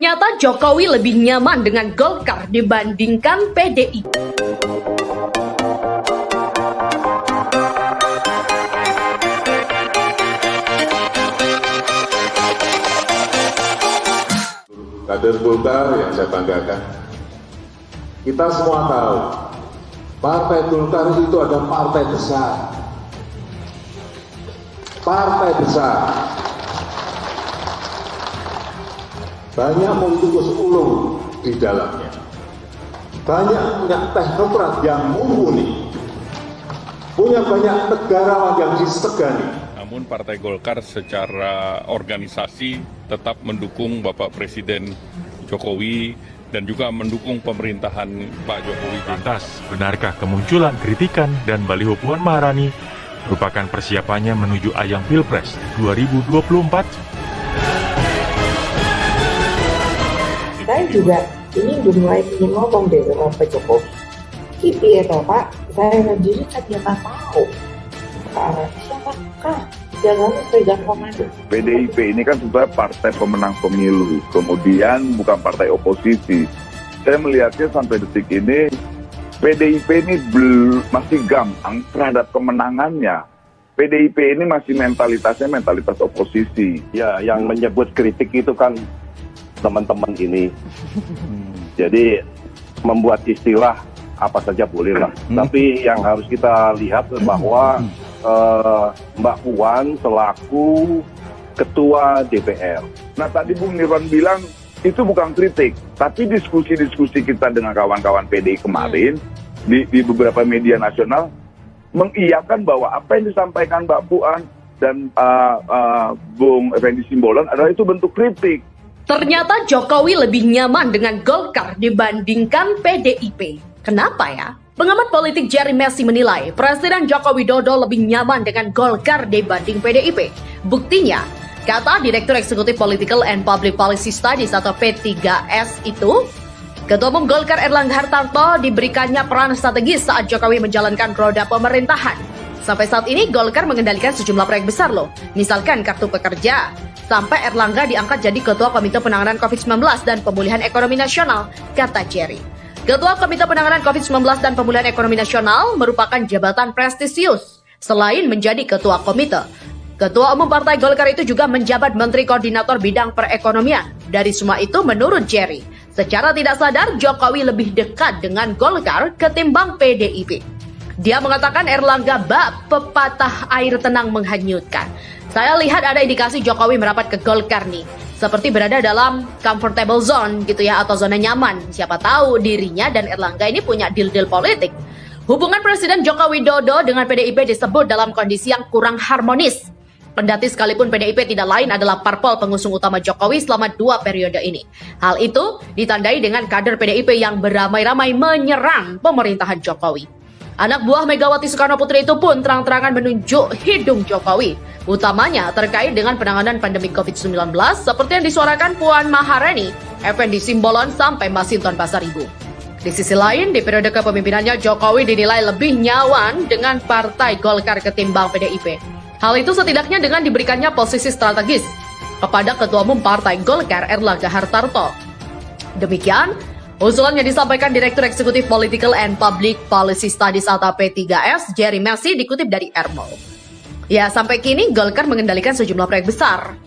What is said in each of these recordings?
Ternyata Jokowi lebih nyaman dengan Golkar dibandingkan PDIP. Kader Golkar yang saya banggakan, kita semua tahu Partai Golkar itu adalah partai besar. Partai besar. Banyak politikus ulung di dalamnya. Banyak punya teknokrat yang mumpuni. Punya banyak negarawan yang disegani. Namun Partai Golkar secara organisasi tetap mendukung Bapak Presiden Jokowi dan juga mendukung pemerintahan Pak Jokowi. Lantas, benarkah kemunculan kritikan dan baliho Puan Maharani merupakan persiapannya menuju ajang Pilpres 2024? Saya juga ini udah mulai ingin ngomong deh sama Pak Jokowi. Kipi ya Pak, saya sendiri kan dia tak tahu. Siapakah jangan pegang komando. PDIP ini kan sudah partai pemenang pemilu, kemudian bukan partai oposisi. Saya melihatnya sampai detik ini, PDIP ini masih gampang terhadap kemenangannya. PDIP ini masih mentalitasnya mentalitas oposisi. Ya, yang menyebut kritik itu kan teman-teman ini. Jadi membuat istilah apa saja boleh lah. Tapi yang harus kita lihat bahwa Mbak Puan selaku Ketua DPR. Nah tadi Bung Nirwan bilang itu bukan kritik, tapi diskusi-diskusi kita dengan kawan-kawan PDI kemarin di beberapa media nasional mengiyakan bahwa apa yang disampaikan Mbak Puan dan Bung Effendi Simbolon adalah itu bentuk kritik. Ternyata Jokowi lebih nyaman dengan Golkar dibandingkan PDIP. Kenapa ya? Pengamat politik Jerry Messi menilai Presiden Joko Widodo lebih nyaman dengan Golkar dibanding PDIP. Buktinya, kata Direktur Eksekutif Political and Public Policy Studies atau P3S itu, Ketua Umum Golkar Erlangga Hartarto diberikannya peran strategis saat Jokowi menjalankan roda pemerintahan. Sampai saat ini Golkar mengendalikan sejumlah proyek besar loh, misalkan Kartu Pekerja. Sampai Erlangga diangkat jadi Ketua Komite Penanganan COVID-19 dan Pemulihan Ekonomi Nasional, kata Jerry. Ketua Komite Penanganan COVID-19 dan Pemulihan Ekonomi Nasional merupakan jabatan prestisius. Selain menjadi Ketua Komite, Ketua Umum Partai Golkar itu juga menjabat Menteri Koordinator Bidang Perekonomian. Dari semua itu menurut Jerry, secara tidak sadar Jokowi lebih dekat dengan Golkar ketimbang PDIP. Dia mengatakan Erlangga bak pepatah air tenang menghanyutkan. Saya lihat ada indikasi Jokowi merapat ke Golkar nih. Seperti berada dalam comfortable zone gitu ya, atau zona nyaman. Siapa tahu dirinya dan Erlangga ini punya deal-deal politik. Hubungan Presiden Joko Widodo dengan PDIP disebut dalam kondisi yang kurang harmonis. Kendati sekalipun PDIP tidak lain adalah parpol pengusung utama Jokowi selama 2 periode ini. Hal itu ditandai dengan kader PDIP yang beramai-ramai menyerang pemerintahan Jokowi. Anak buah Megawati Soekarno Putri itu pun terang-terangan menunjuk hidung Jokowi, utamanya terkait dengan penanganan pandemi COVID-19 seperti yang disuarakan Puan Maharani, Effendi Simbolon sampai Masinton Pasaribu. Di sisi lain, di periode kepemimpinannya Jokowi dinilai lebih nyaman dengan Partai Golkar ketimbang PDIP. Hal itu setidaknya dengan diberikannya posisi strategis kepada Ketua Umum Partai Golkar Erlangga Hartarto. Demikian usulan yang disampaikan Direktur Eksekutif Political and Public Policy Studies atau P3S, Jerry Messi, dikutip dari Ermo. Ya, sampai kini Golkar mengendalikan sejumlah proyek besar,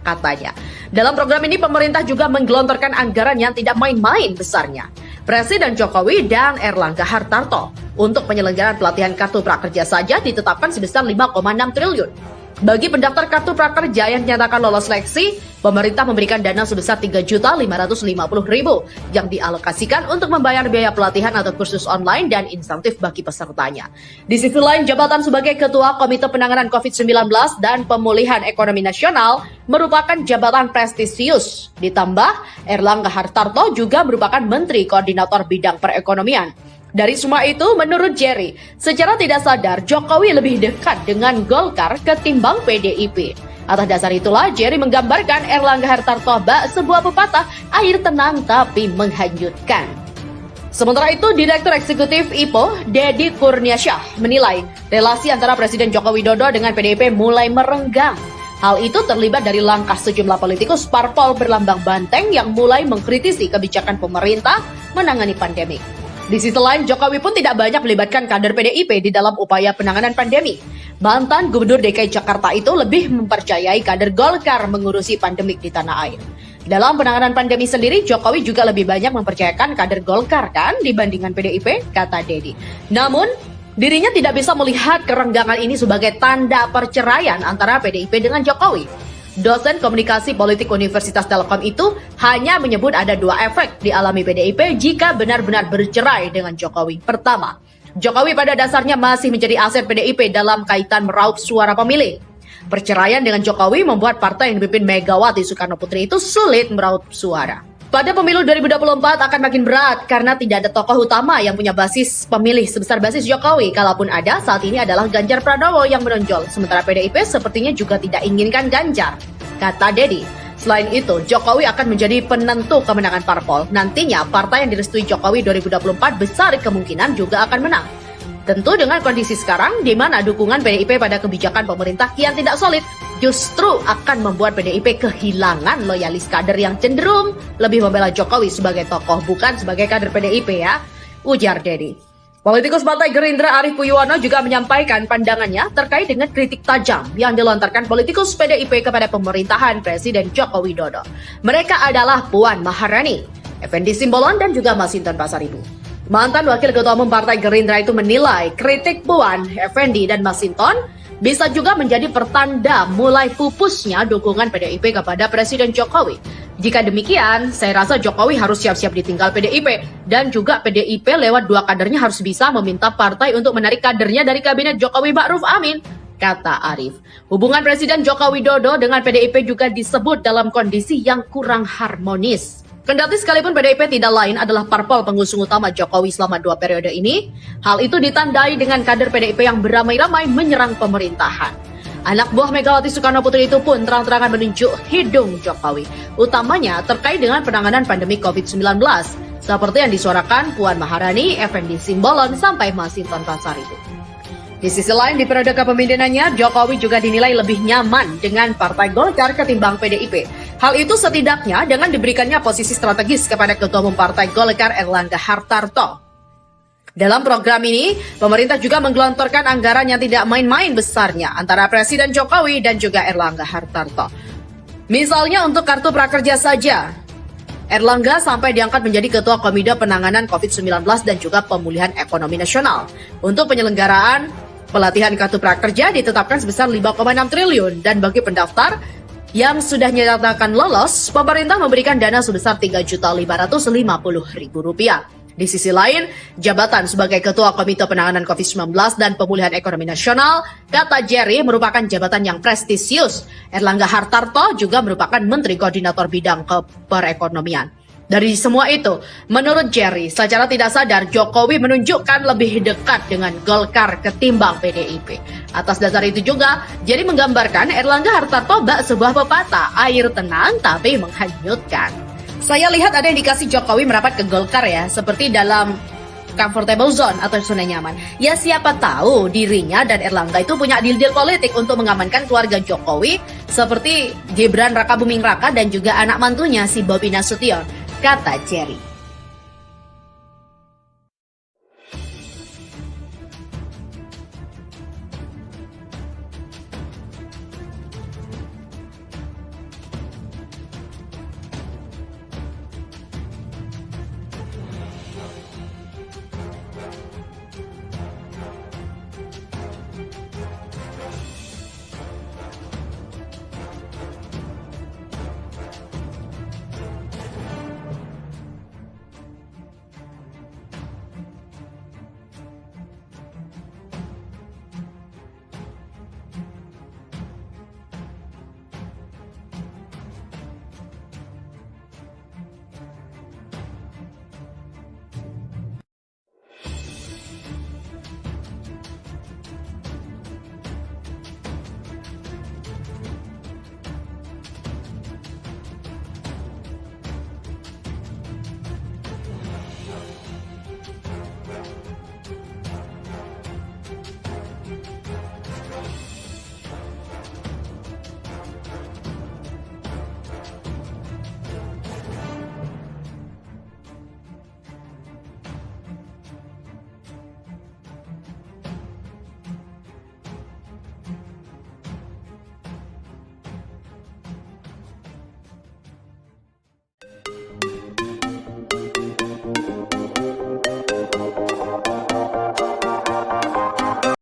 katanya. Dalam program ini pemerintah juga menggelontorkan anggaran yang tidak main-main besarnya. Presiden Jokowi dan Erlangga Hartarto untuk penyelenggaraan pelatihan Kartu Prakerja saja ditetapkan sebesar 5,6 triliun. Bagi pendaftar Kartu Prakerja yang dinyatakan lolos seleksi, pemerintah memberikan dana sebesar Rp3.550.000 yang dialokasikan untuk membayar biaya pelatihan atau kursus online dan insentif bagi pesertanya. Di sisi lain, jabatan sebagai Ketua Komite Penanganan COVID-19 dan Pemulihan Ekonomi Nasional merupakan jabatan prestisius. Ditambah, Erlangga Hartarto juga merupakan Menteri Koordinator Bidang Perekonomian. Dari semua itu, menurut Jerry, secara tidak sadar Jokowi lebih dekat dengan Golkar ketimbang PDIP. Atas dasar itulah, Jerry menggambarkan Erlangga Hartarto bak sebuah pepatah air tenang tapi menghanyutkan. Sementara itu, Direktur Eksekutif IPO, Deddy Kurniasyah, menilai relasi antara Presiden Joko Widodo dengan PDIP mulai merenggang. Hal itu terlibat dari langkah sejumlah politikus parpol berlambang banteng yang mulai mengkritisi kebijakan pemerintah menangani pandemi. Di sisi lain, Jokowi pun tidak banyak melibatkan kader PDIP di dalam upaya penanganan pandemi. Mantan Gubernur DKI Jakarta itu lebih mempercayai kader Golkar mengurusi pandemik di tanah air. Dalam penanganan pandemi sendiri, Jokowi juga lebih banyak mempercayakan kader Golkar kan dibandingkan PDIP, kata Dedi. Namun, dirinya tidak bisa melihat kerenggangan ini sebagai tanda perceraian antara PDIP dengan Jokowi. Dosen komunikasi politik Universitas Telkom itu hanya menyebut ada 2 efek dialami PDIP jika benar-benar bercerai dengan Jokowi. Pertama, Jokowi pada dasarnya masih menjadi aset PDIP dalam kaitan meraup suara pemilih. Perceraian dengan Jokowi membuat partai yang dipimpin Megawati Soekarno Putri itu sulit meraup suara. Pada pemilu 2024 akan makin berat karena tidak ada tokoh utama yang punya basis pemilih sebesar basis Jokowi. Kalaupun ada, saat ini adalah Ganjar Pranowo yang menonjol. Sementara PDIP sepertinya juga tidak inginkan Ganjar, kata Dedi. Selain itu, Jokowi akan menjadi penentu kemenangan parpol. Nantinya, partai yang direstui Jokowi 2024 besar kemungkinan juga akan menang. Tentu dengan kondisi sekarang, di mana dukungan PDIP pada kebijakan pemerintah kian tidak solid, justru akan membuat PDIP kehilangan loyalis kader yang cenderung lebih membela Jokowi sebagai tokoh, bukan sebagai kader PDIP ya, ujar Dedi. Politikus Partai Gerindra Arief Puyono juga menyampaikan pandangannya terkait dengan kritik tajam yang dilontarkan politikus PDIP kepada pemerintahan Presiden Joko Widodo. Mereka adalah Puan Maharani, Effendi Simbolon, dan juga Masinton Pasaribu. Mantan Wakil Ketua Umum Partai Gerindra itu menilai kritik Puan, Effendi, dan Masinton bisa juga menjadi pertanda mulai pupusnya dukungan PDIP kepada Presiden Jokowi. Jika demikian, saya rasa Jokowi harus siap-siap ditinggal PDIP. Dan juga PDIP lewat 2 kadernya harus bisa meminta partai untuk menarik kadernya dari kabinet Jokowi Ma'ruf Amin, kata Arief. Hubungan Presiden Joko Widodo dengan PDIP juga disebut dalam kondisi yang kurang harmonis. Kendati sekalipun PDIP tidak lain adalah parpol pengusung utama Jokowi selama 2 periode ini, hal itu ditandai dengan kader PDIP yang beramai-ramai menyerang pemerintahan. Anak buah Megawati Soekarno Putri itu pun terang-terangan menunjuk hidung Jokowi, utamanya terkait dengan penanganan pandemi COVID-19, seperti yang disuarakan Puan Maharani, Effendi Simbolon, sampai Masinton Pasaribu. Di sisi lain, di periode kepemimpinannya, Jokowi juga dinilai lebih nyaman dengan Partai Golkar ketimbang PDIP. Hal itu setidaknya dengan diberikannya posisi strategis kepada Ketua Umum Partai Golkar Erlangga Hartarto. Dalam program ini, pemerintah juga menggelontorkan anggaran yang tidak main-main besarnya antara Presiden Jokowi dan juga Erlangga Hartarto. Misalnya untuk kartu prakerja saja, Erlangga sampai diangkat menjadi Ketua Komite Penanganan COVID-19 dan juga Pemulihan Ekonomi Nasional. Untuk penyelenggaraan pelatihan kartu prakerja ditetapkan sebesar 5,6 triliun dan bagi pendaftar yang sudah dinyatakan lolos, pemerintah memberikan dana sebesar Rp3.550.000. Di sisi lain, jabatan sebagai Ketua Komite Penanganan COVID-19 dan Pemulihan Ekonomi Nasional, kata Jerry, merupakan jabatan yang prestisius. Erlangga Hartarto juga merupakan Menteri Koordinator Bidang Perekonomian. Dari semua itu, menurut Jerry, secara tidak sadar Jokowi menunjukkan lebih dekat dengan Golkar ketimbang PDIP. Atas dasar itu juga, Jerry menggambarkan Erlangga Hartarto bak sebuah pepatah, air tenang tapi menghanyutkan. Saya lihat ada indikasi Jokowi merapat ke Golkar ya, seperti dalam comfortable zone atau zona nyaman. Ya siapa tahu dirinya dan Erlangga itu punya deal-deal politik untuk mengamankan keluarga Jokowi, seperti Gibran Raka Buming Raka dan juga anak mantunya si Bobi Nasution, kata Jerry.